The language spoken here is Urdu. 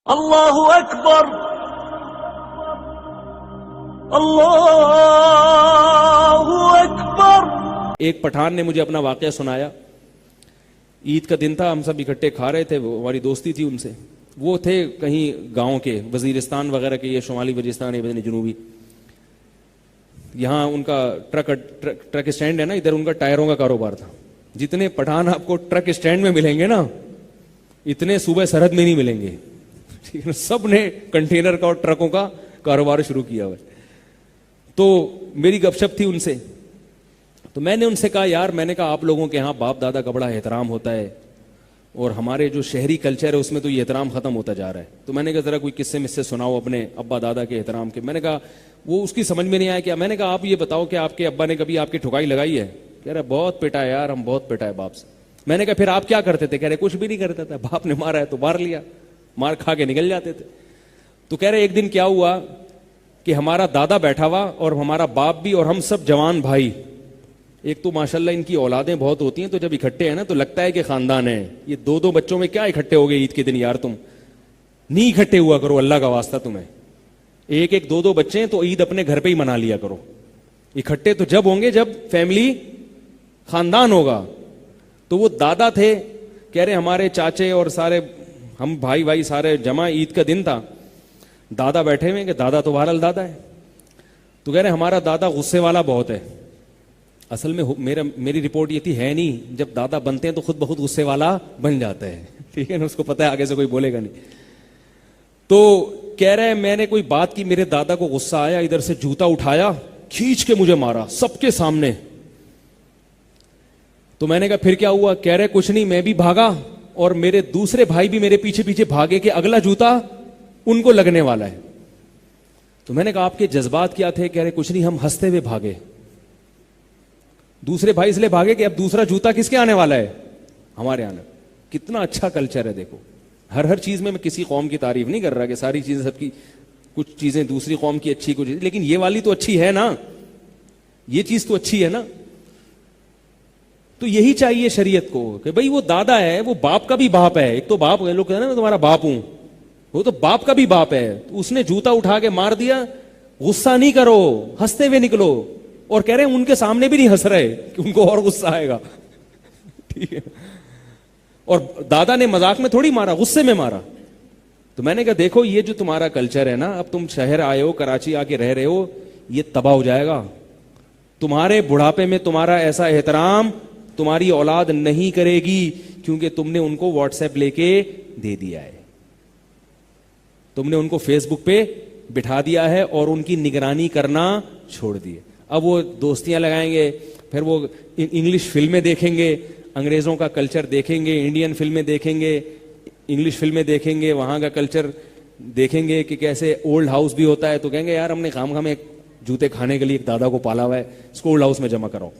اللہ اکبر اللہ اکبر. ایک پٹھان نے مجھے اپنا واقعہ سنایا. عید کا دن تھا, ہم سب اکٹھے کھا رہے تھے, ہماری دوستی تھی ان سے. وہ تھے کہیں گاؤں کے, وزیرستان وغیرہ کے, یہ شمالی وزیرستان ہے جنوبی. یہاں ان کا ٹرک اسٹینڈ ہے نا, ادھر ان کا ٹائروں کا کاروبار تھا. جتنے پٹھان آپ کو ٹرک اسٹینڈ میں ملیں گے نا, اتنے صوبہ سرحد میں نہیں ملیں گے. ٹھیک ہے, سب نے کنٹینر کا اور ٹرکوں کا کاروبار شروع کیا ہوا. تو میری گپ شپ تھی ان سے, تو میں نے ان سے کہا یار, میں نے کہا آپ لوگوں کے یہاں باپ دادا کا بڑا احترام ہوتا ہے, اور ہمارے جو شہری کلچر ہے اس میں تو یہ احترام ختم ہوتا جا رہا ہے. تو میں نے کہا ذرا کوئی قصے مجھ سے سناؤ اپنے ابا دادا کے احترام کے. میں نے کہا وہ اس کی سمجھ میں نہیں آیا کیا. میں نے کہا آپ یہ بتاؤ کہ آپ کے ابا نے کبھی آپ کی ٹھکائی لگائی ہے؟ کہہ رہا بہت پٹا ہے یار, ہم بہت پٹا ہے باپ سے. میں نے کہا پھر آپ کیا کرتے تھے؟ کہہ رہے کچھ بھی نہیں کرتا تھا, باپ نے مارا ہے تو مار لیا, مار کھا کے نکل جاتے تھے. تو کہہ رہے ایک دن کیا ہوا کہ ہمارا دادا بیٹھا ہوا اور ہمارا باپ بھی, اور ہم سب جوان بھائی. ایک تو ماشاءاللہ ان کی اولادیں بہت ہوتی ہیں, تو جب اکٹھے ہیں نا تو لگتا ہے کہ خاندان ہے. یہ دو دو بچوں میں کیا اکٹھے ہو گئے عید کے دن یار, تم نہیں اکٹھے ہوا کرو, اللہ کا واسطہ تمہیں. ایک ایک دو دو بچے ہیں تو عید اپنے گھر پہ ہی منا لیا کرو. اکٹھے تو جب ہوں گے جب فیملی خاندان ہوگا. تو وہ دادا تھے, کہہ رہے ہمارے چاچے اور سارے ہم بھائی سارے جمع, عید کا دن تھا. دادا بیٹھے ہوئے کہ دادا تو بہرحال دادا ہے. تو کہہ رہے ہمارا دادا غصے والا بہت ہے. اصل میں میری رپورٹ یہ تھی, ہے نہیں, جب دادا بنتے ہیں تو خود بخود غصے والا بن جاتا ہے. ٹھیک ہے نا, اس کو پتہ ہے آگے سے کوئی بولے گا نہیں. تو کہہ رہے میں نے کوئی بات کی, میرے دادا کو غصہ آیا, ادھر سے جوتا اٹھایا, کھینچ کے مجھے مارا سب کے سامنے. تو میں نے کہا پھر کیا ہوا؟ کہہ رہے کچھ نہیں, میں بھی بھاگا اور میرے دوسرے بھائی بھی میرے پیچھے پیچھے بھاگے کہ اگلا جوتا ان کو لگنے والا ہے. تو میں نے کہا آپ کے جذبات کیا تھے؟ کہہ رہے کچھ نہیں, ہم ہنستے ہوئے بھاگے. دوسرے بھائی اس لیے بھاگے کہ اب دوسرا جوتا کس کے آنے والا ہے؟ ہمارے آنے. کتنا اچھا کلچر ہے دیکھو. ہر چیز میں کسی قوم کی تعریف نہیں کر رہا کہ ساری چیزیں سب کی, کچھ چیزیں دوسری قوم کی اچھی, کچھ لیکن یہ والی تو اچھی ہے نا, یہ چیز تو اچھی ہے نا. تو یہی چاہیے شریعت کو کہ بھئی وہ دادا ہے, وہ باپ کا بھی باپ ہے. ایک تو باپ, لوگ کہتے ہیں نا میں تمہارا باپ ہوں, وہ تو باپ کا بھی باپ ہے. اس نے جوتا اٹھا کے مار دیا, غصہ نہیں کرو, ہنستے ہوئے نکلو. اور کہہ رہے ہیں ان کے سامنے بھی نہیں ہنس رہے کہ ان کو اور غصہ آئے گا. ٹھیک ہے, اور دادا نے مذاق میں تھوڑی مارا, غصے میں مارا. تو میں نے کہا دیکھو یہ جو تمہارا کلچر ہے نا, اب تم شہر آئے ہو, کراچی آ کے رہ رہے ہو, یہ تباہ ہو جائے گا. تمہارے بڑھاپے میں تمہارا ایسا احترام تمہاری اولاد نہیں کرے گی, کیونکہ تم نے ان کو واٹس ایپ لے کے دے دیا ہے, تم نے ان کو فیس بک پہ بٹھا دیا ہے اور ان کی نگرانی کرنا چھوڑ دی. اب وہ دوستیاں لگائیں گے, پھر وہ انگلش فلمیں دیکھیں گے, انگریزوں کا کلچر دیکھیں گے, انڈین فلمیں دیکھیں گے, انگلش فلمیں دیکھیں گے, وہاں کا کلچر دیکھیں گے کہ کیسے اولڈ ہاؤس بھی ہوتا ہے. تو کہیں گے یار ہم نے خام خام ایک جوتے کھانے کے لیے ایک دادا کو پالا ہوا ہے, اس کو اولڈ ہاؤس میں جمع کراؤ.